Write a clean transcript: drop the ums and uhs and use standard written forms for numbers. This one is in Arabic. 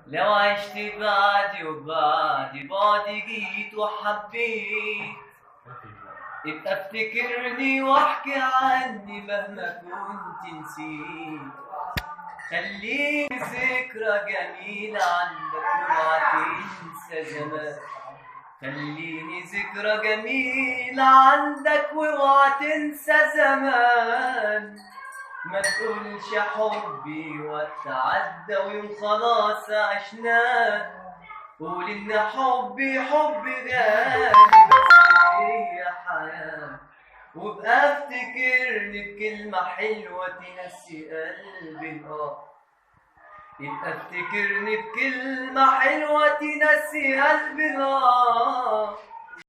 لو عشت بعدي وبعد بعدي جيت وحبيت، ابقى افتكرني واحكي عني مهما كنت نسيت. خليني ذكرى جميلة عندك واوعى تنسى زمان. خليني ذكرى جميلة عندك واوعى تنسى زمان. ما تقولش حبي وقت عدى ويوم خلاص عشناه. قول ان حبي حب غالي بس هي حياة. وابقى افتكرني بكلمة حلوة تنسي قلبي يبقى افتكرني بكلمة حلوة تنسي قلبي